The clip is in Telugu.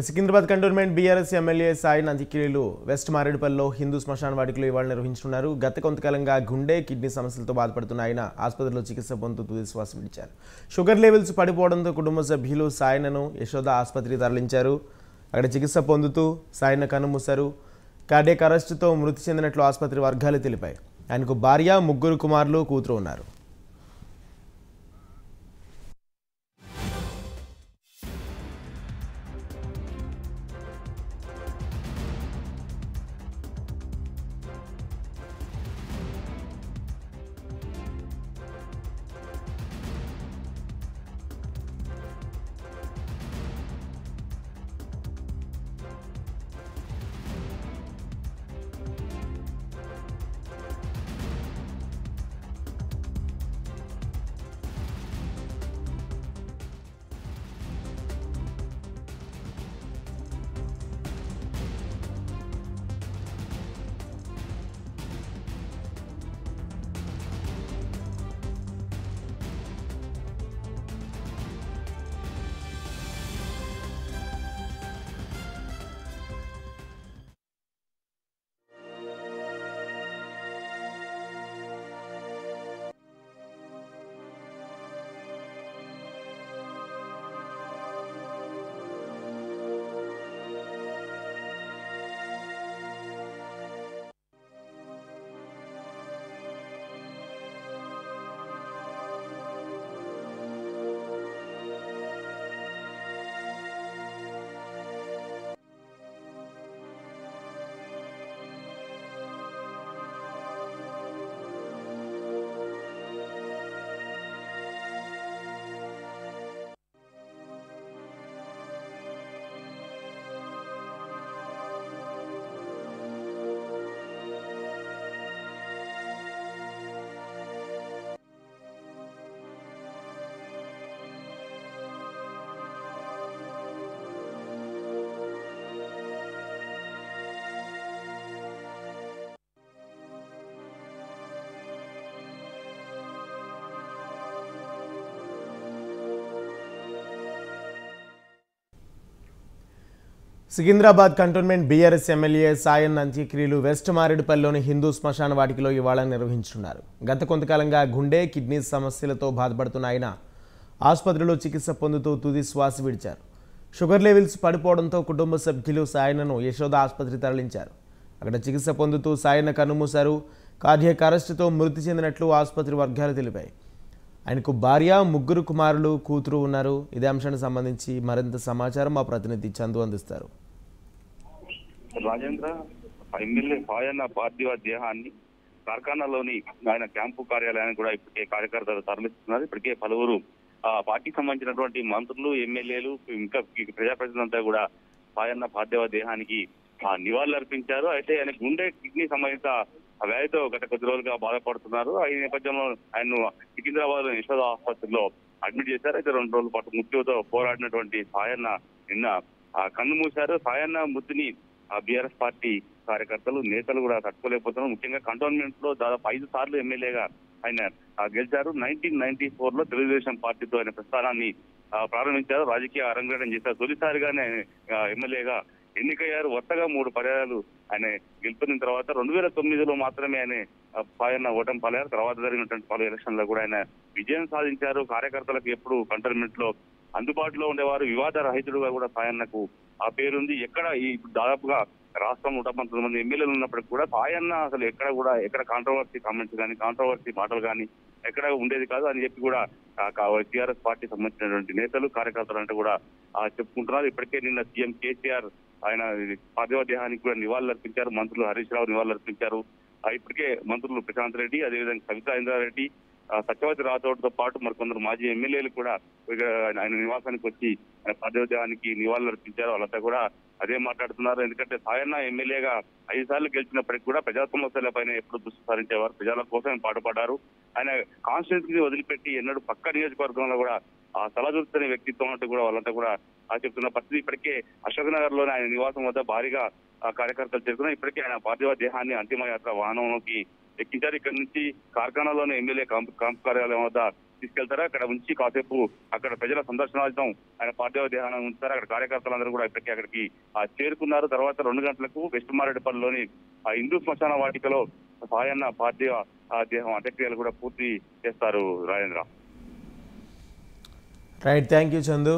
Secunderabad cantonment BRS MLA Sai అంత్యక్రియలు వెస్ట్ మారేడుపల్లిలో హిందూ శ్మశాన వాటికలో ఇవాళ నిర్వహించనున్నారు. గత కొంతకాలంగా గుండె కిడ్నీ సమస్యలతో బాధపడుతున్న ఆయన ఆసుపత్రిలో చికిత్స పొందుతూ తుది శ్వాస విడిచారు. షుగర్ లెవెల్స్ పడిపోవడంతో కుటుంబ సభ్యులు సాయనను యశోద ఆసుపత్రికి తరలించారు. అక్కడ చికిత్స పొందుతూ సాయన కన్నుమూశారు. కార్డియాక్ అరెస్టుతో మృతి చెందినట్లు ఆసుపత్రి వర్గాలు తెలిపాయి. ఆయనకు భార్య, 3 కుమారులు, కూతురు ఉన్నారు. Secunderabad cantonment BRS MLA Sai అంత్యక్రియలు వెస్ట్ మారేడుపల్లిలోని హిందూ శ్మశాన వాటికలో ఇవాళ నిర్వహించనున్నారు. గత కొంతకాలంగా గుండె కిడ్నీ సమస్యలతో బాధపడుతున్న ఆయన ఆసుపత్రిలో చికిత్స పొందుతూ తుది శ్వాస విడిచారు. షుగర్ లెవెల్స్ పడిపోవడంతో కుటుంబ సభ్యులు సాయనను యశోద ఆసుపత్రికి తరలించారు. అక్కడ చికిత్స పొందుతూ సాయన కన్నుమూశారు. కార్డియాక్ అరెస్టుతో మృతి చెందినట్లు ఆసుపత్రి వర్గాలు తెలిపాయి. ఆయనకు భార్య, 3 కుమారులు, కూతురు ఉన్నారు. ఇదే అంశానికి సంబంధించి మరింత సమాచారం మా ప్రతినిధి చందు అందిస్తారు. రాజేంద్ర, ఎమ్మెల్యే సాయన్న పార్థివ దేహాన్ని కార్ఖానాలోని ఆయన క్యాంపు కార్యాలయానికి కూడా ఇప్పటికే కార్యకర్తలు తరలిస్తున్నారు. ఇప్పటికే పలువురు పార్టీకి సంబంధించినటువంటి మంత్రులు, ఎమ్మెల్యేలు, ఇంకా ప్రజాప్రతినిధులంతా కూడా సాయన్న పార్థివ దేహానికి నివాళులు అర్పించారు. అయితే ఆయన గుండె కిడ్నీ సంబంధిత వ్యాధితో గత కొద్ది రోజులుగా బాధపడుతున్నారు. ఈ నేపథ్యంలో ఆయన సికింద్రాబాద్ యశోద ఆసుపత్రిలో అడ్మిట్ చేశారు. అయితే 2 రోజుల పాటు మృత్యుతో పోరాడినటువంటి సాయన్న నిన్న కన్ను మూశారు. సాయన్న మృతిని బీఆర్ఎస్ పార్టీ కార్యకర్తలు, నేతలు కూడా తట్టుకోలేకపోతున్నారు. ముఖ్యంగా కంటోన్మెంట్ లో దాదాపు 5 సార్లు ఎమ్మెల్యేగా ఆయన గెలిచారు. 1994 లో తెలుగుదేశం పార్టీతో ఆయన ప్రస్థానాన్ని ప్రారంభించారు. రాజకీయ అరంగేట్రం చేశారు. తొలిసారిగానే ఎమ్మెల్యేగా ఎన్నికయ్యారు. వరుసగా 3 పర్యాయాలు ఆయన గెలుపొందిన తర్వాత 2009లో మాత్రమే ఆయన సాయన్న ఓటమి పాలయ్యారు. తర్వాత జరిగినటువంటి పలు ఎలక్షన్లో కూడా ఆయన విజయం సాధించారు. కార్యకర్తలకు ఎప్పుడు కంటోన్మెంట్ లో అందుబాటులో ఉండేవారు. వివాద రహితుడుగా కూడా సాయన్నకు ఆ పేరుంది. ఎక్కడ ఈ దాదాపుగా రాష్ట్రం 119 మంది ఎమ్మెల్యేలు ఉన్నప్పటికీ కూడా సాయన్న అసలు ఎక్కడ కాంట్రవర్సీ కామెంట్స్ కానీ, కాంట్రవర్సీ మాటలు కానీ ఎక్కడ ఉండేది కాదు అని చెప్పి కూడా టీఆర్ఎస్ పార్టీ సంబంధించినటువంటి నేతలు, కార్యకర్తలు అంటే కూడా చెప్పుకుంటున్నారు. ఇప్పటికే నిన్న సీఎం కేసీఆర్ ఆయన పార్థివ దేహానికి కూడా నివాళులు అర్పించారు. మంత్రులు హరీష్ రావు నివాళులు అర్పించారు. ఇప్పటికే మంత్రులు ప్రశాంత్ రెడ్డి, అదేవిధంగా కవితా ఇంద్రారెడ్డి, సత్యవతి రాథోడ్తో పాటు మరికొందరు మాజీ ఎమ్మెల్యేలు కూడా ఆయన నివాసానికి వచ్చి ఆయన పార్థివ దేహానికి నివాళులు అర్పించారు. వాళ్ళంతా కూడా అదే మాట్లాడుతున్నారు. ఎందుకంటే సాయన్న ఎమ్మెల్యేగా 5 సార్లు గెలిచినప్పటికీ కూడా ప్రజా సమస్యల పైన ఎప్పుడు దృష్టి సారించేవారు. ప్రజల కోసం పాటుపడ్డారు. ఆయన కాన్స్టిట్యూన్సీని వదిలిపెట్టి ఎన్నడూ పక్క నియోజకవర్గంలో కూడా ఆ తలదూర్చని వ్యక్తిత్వం అంటూ కూడా వాళ్ళంతా కూడా చెప్తున్న పరిస్థితి. ఇప్పటికే అశోక్ నగర్ లోని ఆయన నివాసం వద్ద భారీగా కార్యకర్తలు చేరుకున్నారు. ఇప్పటికే ఆయన పార్థివ దేహాన్ని అంతిమ యాత్ర వాహనంలోకి ఎక్కించారు. ఇక్కడ నుంచి కార్ఖానాలోని ఎమ్మెల్యే క్యాంపు కార్యాలయం వద్ద తీసుకెళ్తారు. అక్కడ ఉంచి కాసేపు అక్కడ ప్రజల సందర్శనార్థం ఆయన పార్థివ దేహాన్ని ఉంచుతారు. అక్కడ కార్యకర్తలందరూ కూడా ఇప్పటికీ అక్కడికి చేరుకున్నారు. తర్వాత 2 గంటలకు వెస్ట్ మారేడుపల్లిలోని హిందూ శ్మశాన వాటికలో సాయన్న పార్థివ దేహం అంత్యక్రియలు కూడా పూర్తి చేస్తారు. Rajendra. Right, thank you Chandu.